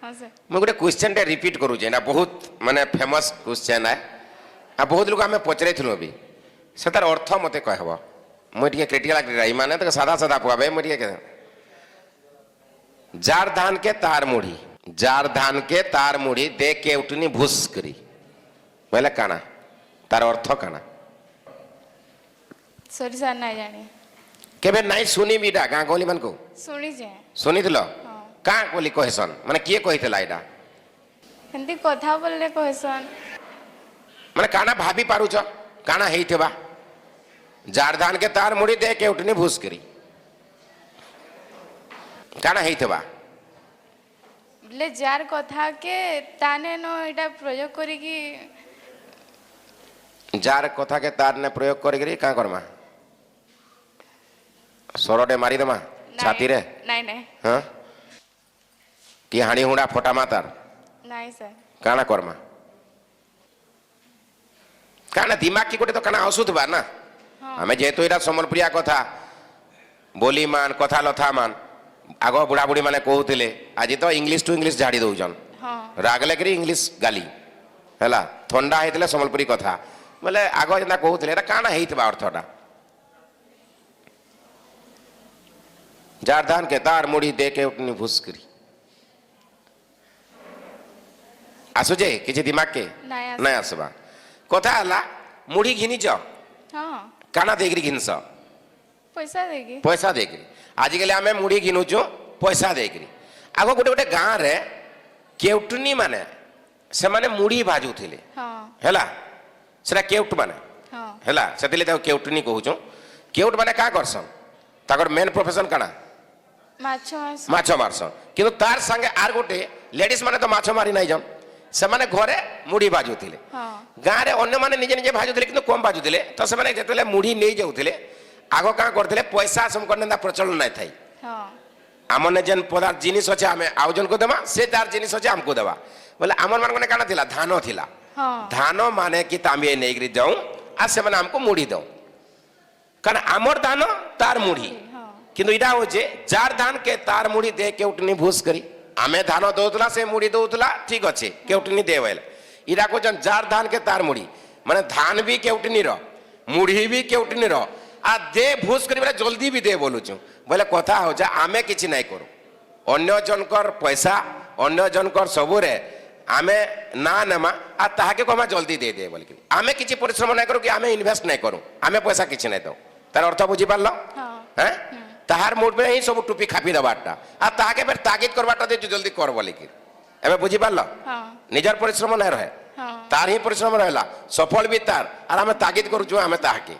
हाँ सर मैं गोटे क्वेश्चन टे रिपीट करूचे ना बहुत माने फेमस क्वेश्चन है आ बहुत लोग आमे पचरे थलु अभी से तार अर्थ मते कहबो मैं टिके क्रिटिकल रही माने तो सादा सादा कहबे मैं टिके जार धान के तार मुड़ी जार धान के तार मुड़ी दे के उठनी भूस करी बोले काना तार अर्थ काना सॉरी सर नहीं जानी केबे नहीं सुनी बीडा गाँ गली मन को शुणी जे सुनी थलो हाँ काँ बोली कहसन माने किए कहितला एडा हिंदी कथा बोलले कहसन माने काना भाभी पारुच काना हेइथबा जार धान के तार मुड़ी दे के उठनी भूस करी काना हेइथबा बोले जार कथा के ताने नो एटा प्रयोग करी कि जार कथा के तार ने प्रयोग करी काँ करमा सरडे मारी दमा छाती रे नहीं नहीं हाँ कि हाणी हुड़ा फटा मातार नहीं सर काना करमा काना दिमाग की गोटे तो काना औषध बा ना हाँ आमे जेहेतु एटा समलप्रिया कथा बोली मान कथा लथा मान आग बुढ़ा बुढ़ी माने कहूतिले आज तो इंग्लिश टू इंग्लिश झाड़ी दउजन हाँ रागले करी इंग्लिश गाली हैला थंडा हेतले समलपुरी कथा बोले आग जेना कहूतिले एटा काना हेइतबा अर्थटा जार धान के तार मुड़ी दे के उठनी भूस करी आसुजे किछि दिमाग के नहीं आस- नहीं आसबा कथा हला मुड़ी घिनिच हाँ काना देकरी घिनस पैसा देगी पैसा देकरी आजिकल आमे मुड़ी घिनुचु पैसा देकरी आगो गोटे गोटे गाँ रे केउटनी माने से माने मुड़ी भाजुथिले हाँ हैला सेटा केउट माने हाँ हैला सेतिले ताको केउटनी कहूछु केउट माने का करसन ताकर मेन प्रोफेशन काना माछ मांस माछ मारसन किंतु तार संगे आर गोटे लेडीज माने तो माछ मारी नाही जन से माने घरे मुड़ी भाजुथिले हाँ गाँ रे अन्य माने निजे निजे भाजुथिले किंतु कम भाजुथिले तो से माने जेतेले मुड़ी नै जाउथिले आगो का करथिले पैसा समकरनेदा प्रचलन नै थाई हाँ आमने जेन पदार्थ जिनिस अच्छे आमे आउ जन को देमा से तार जिनिस अच्छे हमको देवा बोले आमन मान माने काना थिला धानो थिला हाँ धानो माने कि तांबे नेगरी जाऊं आ से माने हमको मुड़ी दो कारण आमर धानो तार मुड़ी हाँ किंतु इडा होचे जार धान के तार मुड़ी दे के उठनी भूस करी आमे धानो दउतला से मुड़ी दउतला ठीक अच्छे के उठनी देवेला इडा को जन जार धान के तार मुड़ी माने धान भी के उठनी रो मुड़ी भी के उठनी रो आ दे भूस करी बोले जल्दी भी दे बोलुछु बोले कथा हो जा आमे किछि नाही करू अन्य जनकर पैसा अन्य जनकर सबुरे आमे ना नेमा आ ताहाके को आमे जल्दी दे दे बोलके आमे किछि परिश्रम नाही करू कि आमे इन्वेस्ट नाही करू आमे पैसा किछि नाही दो तार अर्थ बुझी पारलो हाँ हैं ताहार मूड में ही सब टुपी खापी दबाटा आ ताहाके फिर ताकीद करबाटा दे जल्दी कर बोलके एबे बुझी पारलो हाँ निजर परिश्रम नाही रहे हाँ तार ही परिश्रम रहला सफल भी तार आर आमे ताकीद करू जो आमे ताहाके